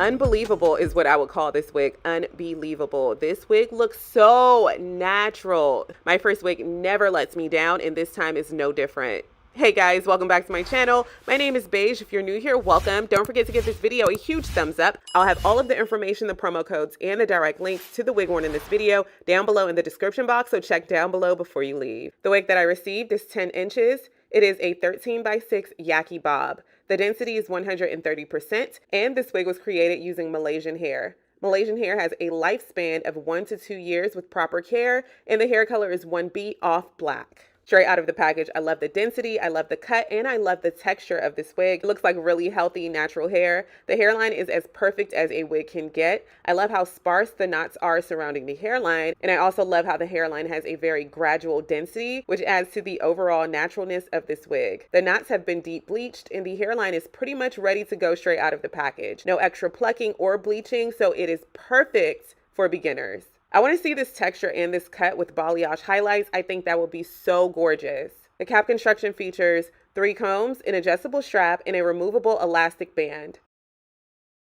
Unbelievable is what I would call this wig. Unbelievable. This wig looks so natural. My first wig never lets me down, and this time is no different. Hey guys, welcome back to my channel. My name is Beige. If you're new here, welcome. Don't forget to give this video a huge thumbs up. I'll have all of the information, the promo codes, and the direct links to the wig worn in this video down below in the description box, so check down below before you leave. The wig that I received is 10 inches. It is a 13x6 Yaki bob. The density is 130%, and this wig was created using Malaysian hair. Malaysian hair has a lifespan of 1 to 2 years with proper care, and the hair color is 1B off black. Straight out of the package, I love the density, I love the cut, and I love the texture of this wig. It looks like really healthy, natural hair. The hairline is as perfect as a wig can get. I love how sparse the knots are surrounding the hairline, and I also love how the hairline has a very gradual density, which adds to the overall naturalness of this wig. The knots have been deep bleached, and the hairline is pretty much ready to go straight out of the package. No extra plucking or bleaching, so it is perfect for beginners. I want to see this texture and this cut with balayage highlights. I think that will be so gorgeous. The cap construction features 3 combs, an adjustable strap, and a removable elastic band.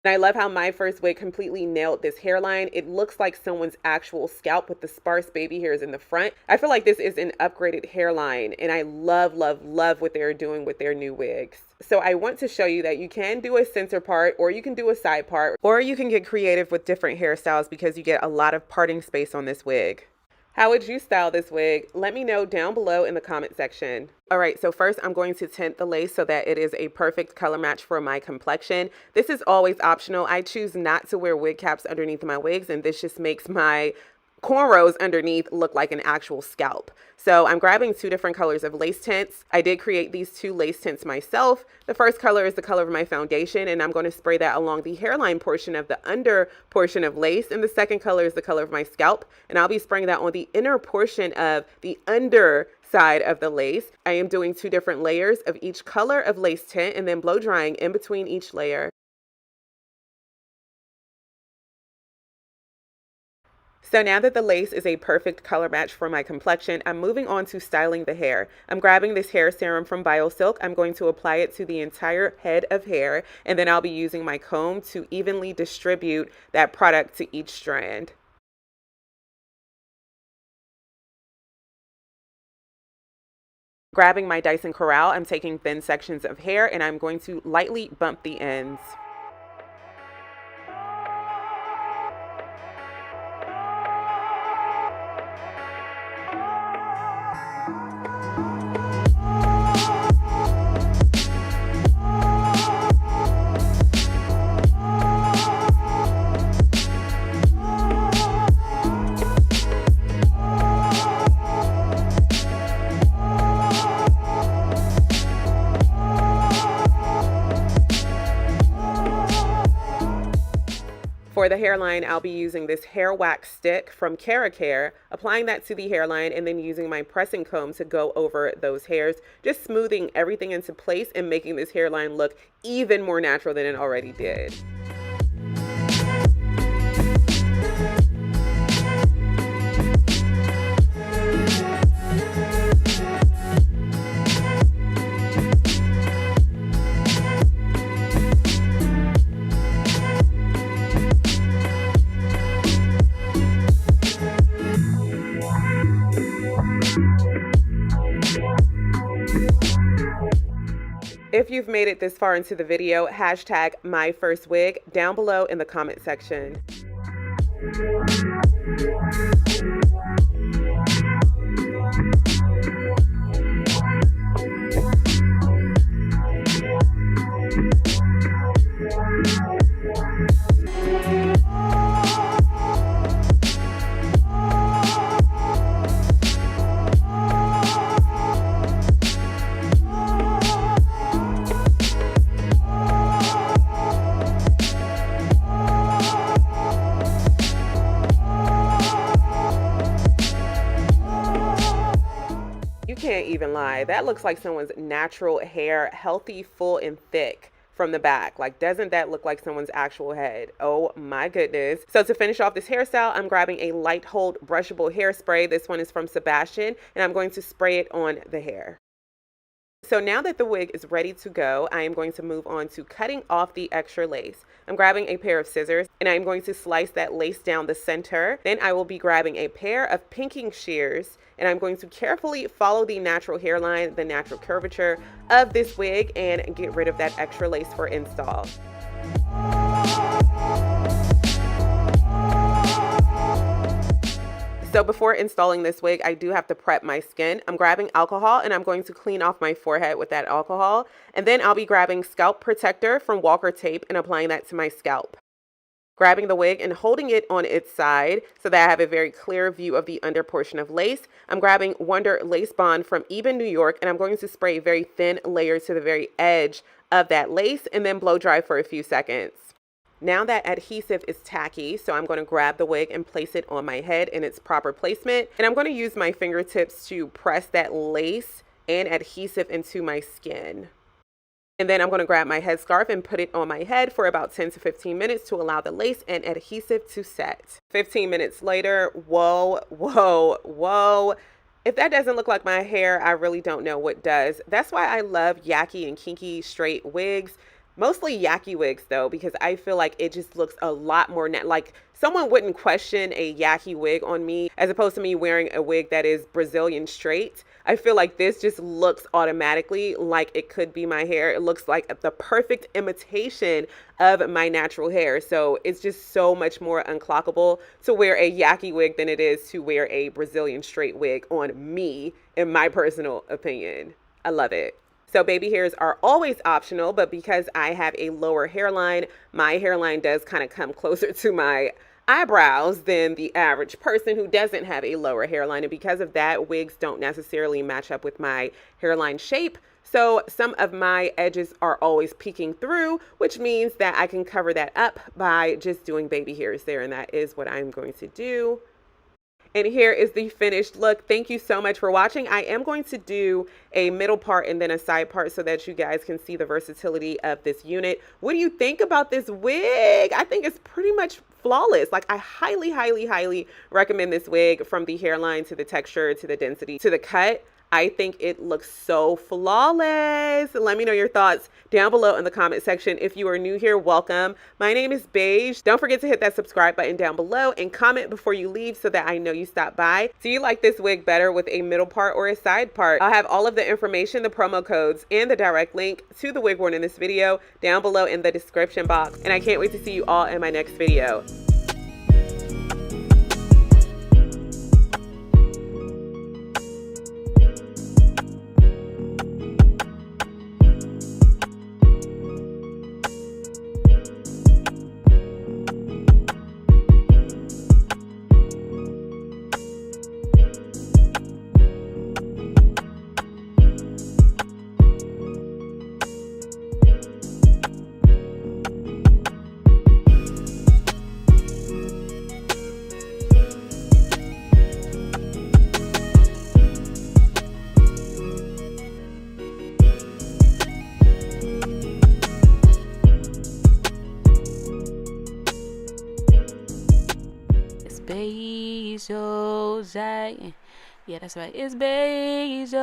And I love how MyFirstWig completely nailed this hairline. It looks like someone's actual scalp with the sparse baby hairs in the front. I feel like this is an upgraded hairline, and I love, love, love what they're doing with their new wigs. So I want to show you that you can do a center part, or you can do a side part, or you can get creative with different hairstyles because you get a lot of parting space on this wig. How would you style this wig? Let me know down below in the comment section. All right, so first I'm going to tint the lace so that it is a perfect color match for my complexion. This is always optional. I choose not to wear wig caps underneath my wigs, and this just makes my cornrows underneath look like an actual scalp. So I'm grabbing 2 different colors of lace tints. I did create these 2 lace tints myself. The first color is the color of my foundation, and I'm going to spray that along the hairline portion of the under portion of lace. And the second color is the color of my scalp, and I'll be spraying that on the inner portion of the under side of the lace. I am doing 2 different layers of each color of lace tint and then blow drying in between each layer. So now that the lace is a perfect color match for my complexion, I'm moving on to styling the hair. I'm grabbing this hair serum from BioSilk. I'm going to apply it to the entire head of hair, and then I'll be using my comb to evenly distribute that product to each strand. Grabbing my Dyson Corral, I'm taking thin sections of hair, and I'm going to lightly bump the ends. For the hairline, I'll be using this hair wax stick from 𝒂𝒊𝒂𝒅, applying that to the hairline and then using my pressing comb to go over those hairs, just smoothing everything into place and making this hairline look even more natural than it already did. If you've made it this far into the video, hashtag MyFirstWig down below in the comment section. Can't even lie. That looks like someone's natural hair, healthy, full, and thick from the back. Like, doesn't that look like someone's actual head? Oh my goodness. So to finish off this hairstyle, I'm grabbing a light hold brushable hairspray. This one is from Sebastian, and I'm going to spray it on the hair. So now that the wig is ready to go, I am going to move on to cutting off the extra lace. I'm grabbing a pair of scissors and I'm going to slice that lace down the center. Then I will be grabbing a pair of pinking shears and I'm going to carefully follow the natural hairline, the natural curvature of this wig, and get rid of that extra lace for install. So before installing this wig, I do have to prep my skin. I'm grabbing alcohol and I'm going to clean off my forehead with that alcohol. And then I'll be grabbing scalp protector from Walker tape and applying that to my scalp. Grabbing the wig and holding it on its side so that I have a very clear view of the under portion of lace. I'm grabbing Wonder Lace Bond from Eben, New York, and I'm going to spray a very thin layer to the very edge of that lace and then blow dry for a few seconds. Now that adhesive is tacky, so I'm going to grab the wig and place it on my head in its proper placement. And I'm going to use my fingertips to press that lace and adhesive into my skin. And then I'm going to grab my headscarf and put it on my head for about 10 to 15 minutes to allow the lace and adhesive to set. 15 minutes later, whoa, whoa, whoa. If that doesn't look like my hair, I really don't know what does. That's why I love Yaki and kinky straight wigs. Mostly Yaki wigs though, because I feel like it just looks a lot more like someone wouldn't question a Yaki wig on me as opposed to me wearing a wig that is Brazilian straight. I feel like this just looks automatically like it could be my hair. It looks like the perfect imitation of my natural hair. So it's just so much more unclockable to wear a Yaki wig than it is to wear a Brazilian straight wig on me, in my personal opinion. I love it. So baby hairs are always optional, but because I have a lower hairline, my hairline does kind of come closer to my eyebrows than the average person who doesn't have a lower hairline. And because of that, wigs don't necessarily match up with my hairline shape. So some of my edges are always peeking through, which means that I can cover that up by just doing baby hairs there. And that is what I'm going to do. And here is the finished look. Thank you so much for watching. I am going to do a middle part and then a side part so that you guys can see the versatility of this unit. What do you think about this wig? I think it's pretty much flawless. Like, I highly, highly, highly recommend this wig, from the hairline to the texture to the density to the cut. I think it looks so flawless. Let me know your thoughts down below in the comment section. If you are new here, welcome. My name is Beige. Don't forget to hit that subscribe button down below and comment before you leave so that I know you stopped by. Do you like this wig better with a middle part or a side part? I'll have all of the information, the promo codes, and the direct link to the wig worn in this video down below in the description box. And I can't wait to see you all in my next video. Beige, yeah, that's right. It's beige,